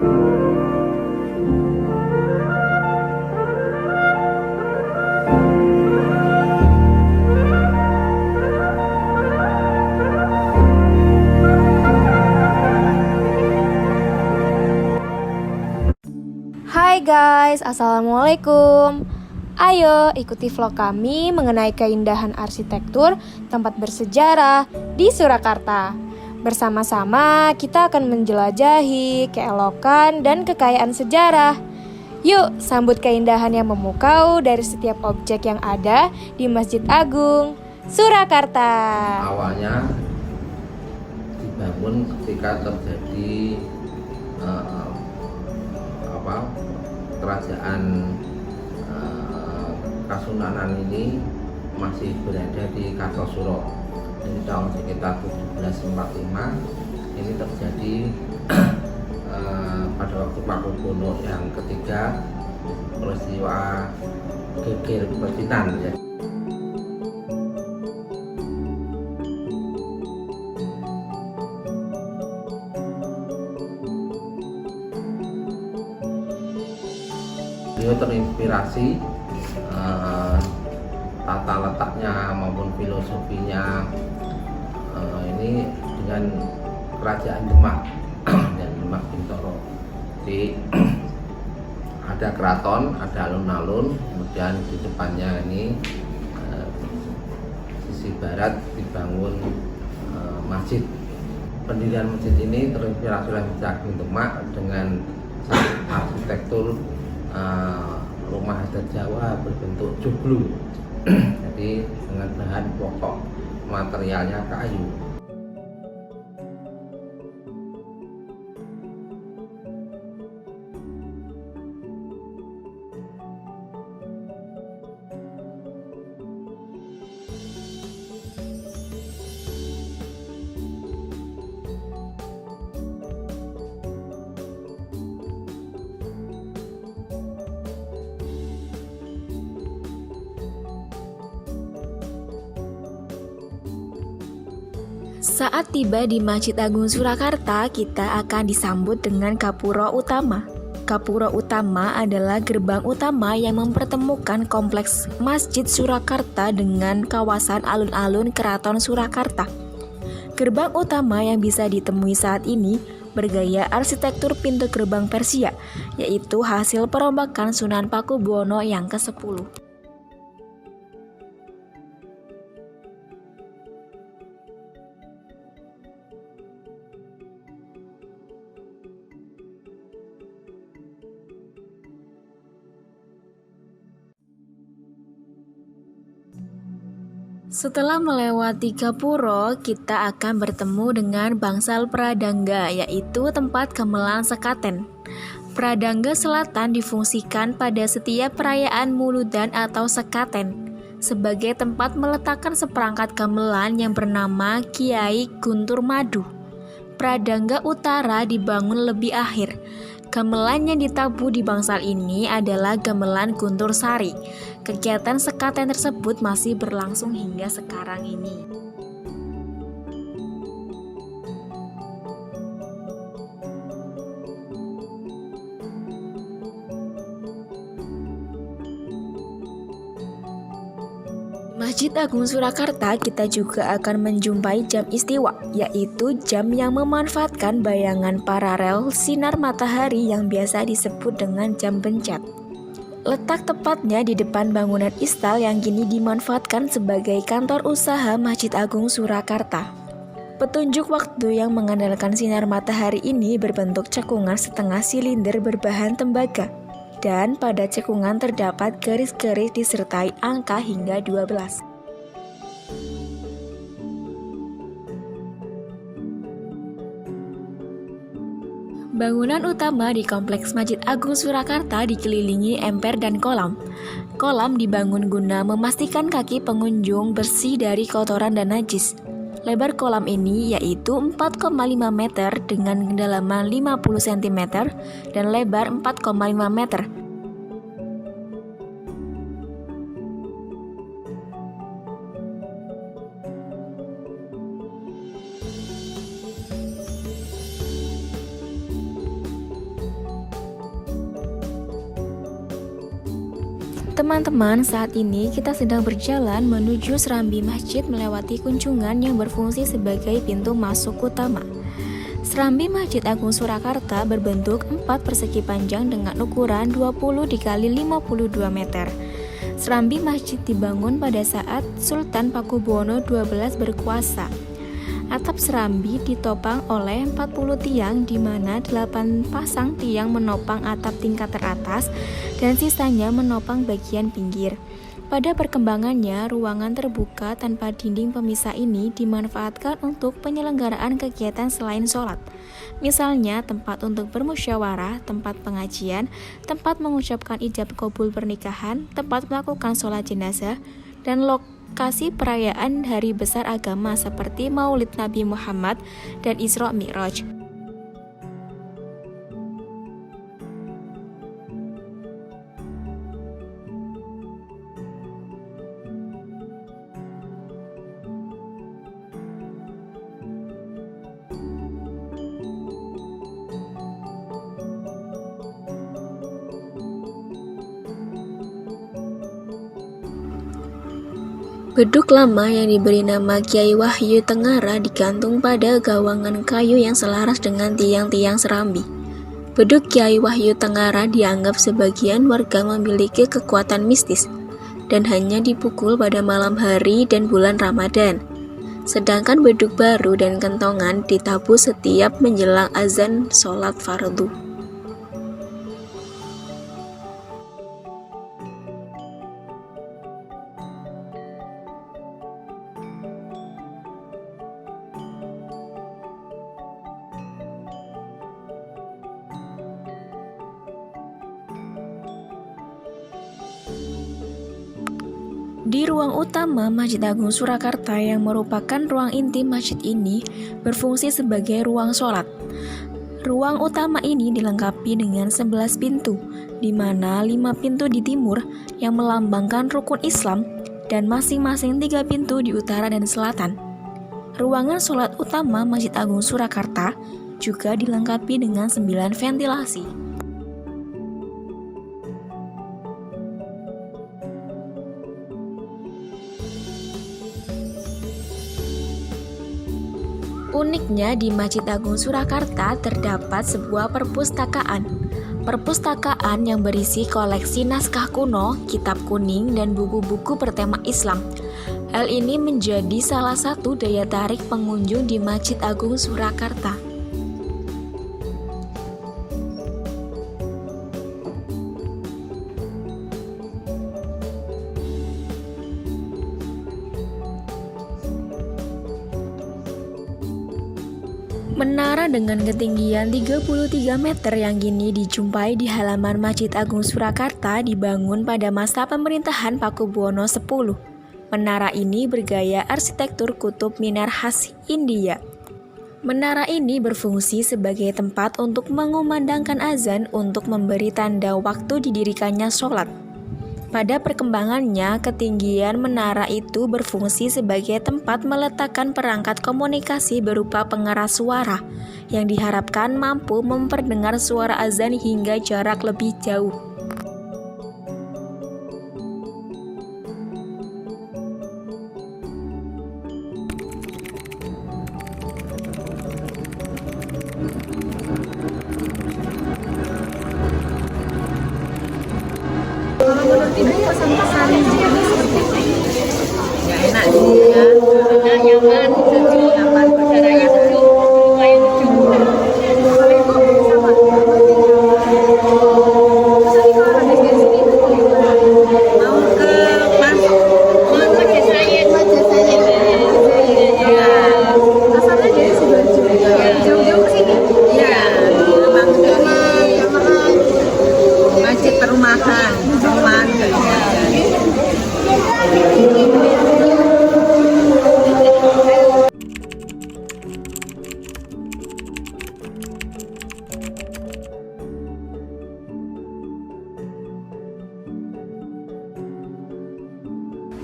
Hai guys, assalamualaikum. Ayo ikuti vlog kami mengenai keindahan arsitektur tempat bersejarah di Surakarta. Bersama-sama kita akan menjelajahi keelokan dan kekayaan sejarah. Yuk sambut keindahan yang memukau dari setiap objek yang ada di Masjid Agung Surakarta. Awalnya dibangun ketika terjadi kerajaan Kasunanan ini masih berada di Kartosuro. Di tahun sekitar 1745 ini terjadi pada waktu Pakubuwono yang ketiga peristiwa geger pecinan ya. Beliau terinspirasi tata letaknya maupun filosofinya ini dengan kerajaan Demak dan Demak Bintoro. Jadi ada keraton, ada alun-alun, kemudian di depannya ini sisi barat dibangun masjid. Pendirian masjid ini terinspirasi oleh Masjid Agung Demak dengan arsitektur rumah adat Jawa berbentuk joglo. Jadi dengan bahan pokok materialnya kayu. Saat tiba di Masjid Agung Surakarta, kita akan disambut dengan Gapura Utama. Gapura Utama adalah gerbang utama yang mempertemukan kompleks Masjid Surakarta dengan kawasan alun-alun Keraton Surakarta. Gerbang utama yang bisa ditemui saat ini bergaya arsitektur pintu gerbang Persia, yaitu hasil perombakan Sunan Pakubuwono yang ke-10. Setelah melewati Gapura, kita akan bertemu dengan Bangsal Pradangga, yaitu tempat gamelan sekaten. Pradangga Selatan difungsikan pada setiap perayaan Muludan atau sekaten sebagai tempat meletakkan seperangkat gamelan yang bernama Kiai Guntur Madu. Pradangga Utara dibangun lebih akhir. Gamelan yang ditabuh di Bangsal ini adalah gamelan Guntur Sari. Kegiatan sekaten tersebut masih berlangsung hingga sekarang ini. Masjid Agung Surakarta kita juga akan menjumpai jam istiwa, yaitu jam yang memanfaatkan bayangan paralel sinar matahari yang biasa disebut dengan jam bencet. Letak tepatnya di depan bangunan istal yang kini dimanfaatkan sebagai kantor usaha Masjid Agung Surakarta. Petunjuk waktu yang mengandalkan sinar matahari ini berbentuk cekungan setengah silinder berbahan tembaga. Dan pada cekungan terdapat garis-garis disertai angka hingga 12. Bangunan utama di Kompleks Masjid Agung Surakarta dikelilingi emper dan kolam. Kolam dibangun guna memastikan kaki pengunjung bersih dari kotoran dan najis. Lebar kolam ini yaitu 4,5 meter dengan kedalaman 50 cm dan lebar 4,5 meter. Teman-teman, saat ini kita sedang berjalan menuju serambi masjid melewati kunjungan yang berfungsi sebagai pintu masuk utama. Serambi Masjid Agung Surakarta berbentuk 4 persegi panjang dengan ukuran 20 x 52 meter. Serambi masjid dibangun pada saat Sultan Pakubuwono XII berkuasa. Atap serambi ditopang oleh 40 tiang di mana 8 pasang tiang menopang atap tingkat teratas dan sisanya menopang bagian pinggir. Pada perkembangannya, ruangan terbuka tanpa dinding pemisah ini dimanfaatkan untuk penyelenggaraan kegiatan selain sholat. Misalnya tempat untuk bermusyawarah, tempat pengajian, tempat mengucapkan ijab kabul pernikahan, tempat melakukan sholat jenazah, dan lokasi perayaan hari besar agama seperti Maulid Nabi Muhammad dan Isra Mi'raj. Beduk lama yang diberi nama Kiai Wahyu Tengara digantung pada gawangan kayu yang selaras dengan tiang-tiang serambi. Beduk Kiai Wahyu Tengara dianggap sebagian warga memiliki kekuatan mistis dan hanya dipukul pada malam hari dan bulan Ramadan. Sedangkan beduk baru dan kentongan ditabuh setiap menjelang azan sholat fardu. Di ruang utama Masjid Agung Surakarta yang merupakan ruang inti masjid ini berfungsi sebagai ruang sholat. Ruang utama ini dilengkapi dengan 11 pintu, di mana 5 pintu di timur yang melambangkan rukun Islam dan masing-masing 3 pintu di utara dan selatan. Ruangan sholat utama Masjid Agung Surakarta juga dilengkapi dengan 9 ventilasi. Uniknya di Masjid Agung Surakarta terdapat sebuah perpustakaan. Perpustakaan yang berisi koleksi naskah kuno, kitab kuning, dan buku-buku bertema Islam. Hal ini menjadi salah satu daya tarik pengunjung di Masjid Agung Surakarta. Menara dengan ketinggian 33 meter yang kini dijumpai di halaman Masjid Agung Surakarta dibangun pada masa pemerintahan Pakubuwono X. Menara ini bergaya arsitektur kutub minar khas India. Menara ini berfungsi sebagai tempat untuk mengumandangkan azan untuk memberi tanda waktu didirikannya sholat. Pada perkembangannya, ketinggian menara itu berfungsi sebagai tempat meletakkan perangkat komunikasi berupa pengeras suara yang diharapkan mampu memperdengar suara azan hingga jarak lebih jauh. Menurut Ibu pesan-pesan di sini seperti apa? Ya enak sih ya, karena nyaman, sejuk, nyaman, berdarahnya sejuk, lumayan sejuk. Kalau Ibu sama? Pesan Ibu habis dari sini Ibu mau kemana? Mau ke Masjid Sayyid. Ya, Asalnya dari Sidoarjo. Jauh-jauh ke sini? ya, memang dari masjid perumahan kayaknya.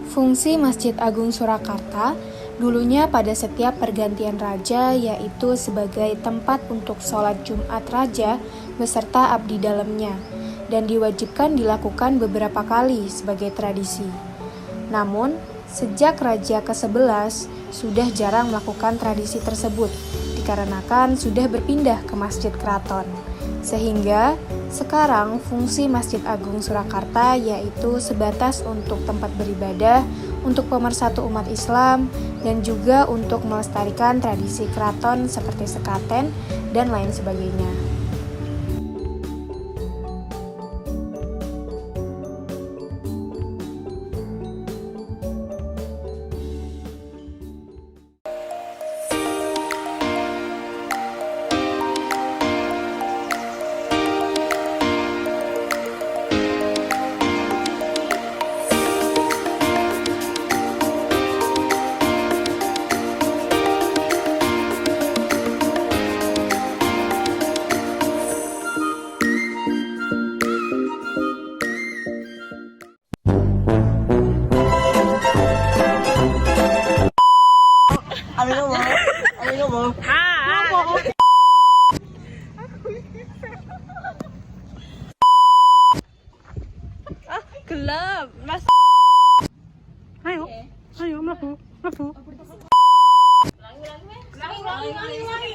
Fungsi Masjid Agung Surakarta dulunya pada setiap pergantian raja yaitu sebagai tempat untuk sholat Jumat Raja beserta abdi dalamnya. dan diwajibkan dilakukan beberapa kali sebagai tradisi. Namun, sejak Raja ke-11 sudah jarang melakukan tradisi tersebut dikarenakan sudah berpindah ke Masjid Keraton. Sehingga sekarang fungsi Masjid Agung Surakarta yaitu sebatas untuk tempat beribadah, untuk pemersatu umat Islam, dan juga untuk melestarikan tradisi keraton seperti sekaten dan lain sebagainya. Gelap, Mas. Ayo, mlebu. Ulangi.